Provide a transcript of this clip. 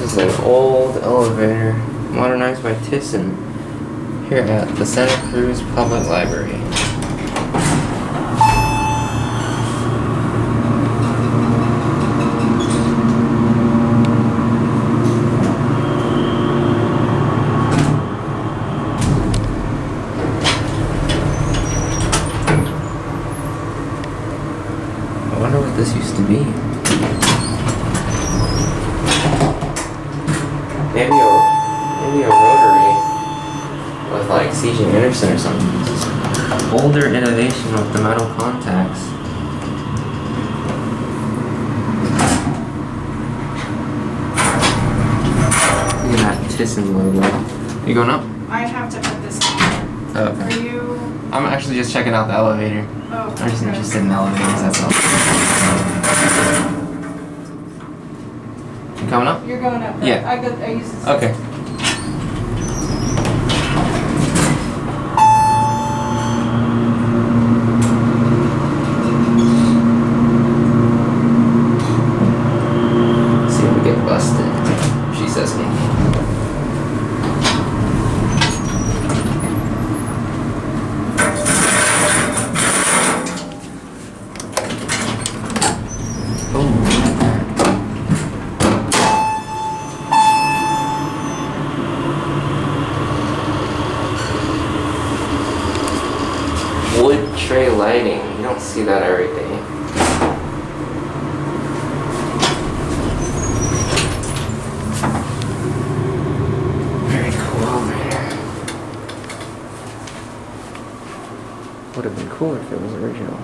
This is an old elevator, modernized by Thyssen, here at the Santa Cruz Public Library. I wonder what this used to be. Maybe a rotary with like C.J. Anderson or something. Older innovation with the metal contacts. Look at that Thyssen logo. You going up? I have to put this in. Oh, okay. Are you? I'm actually just checking out the elevator. Oh, I'm just okay. interested in elevators, that's all. You coming up? You're going up. Right? Yeah. I use this. Okay. See if we get busted. She says me. Wood tray lighting. You don't see that every day. Very cool elevator. Would have been cooler if it was original.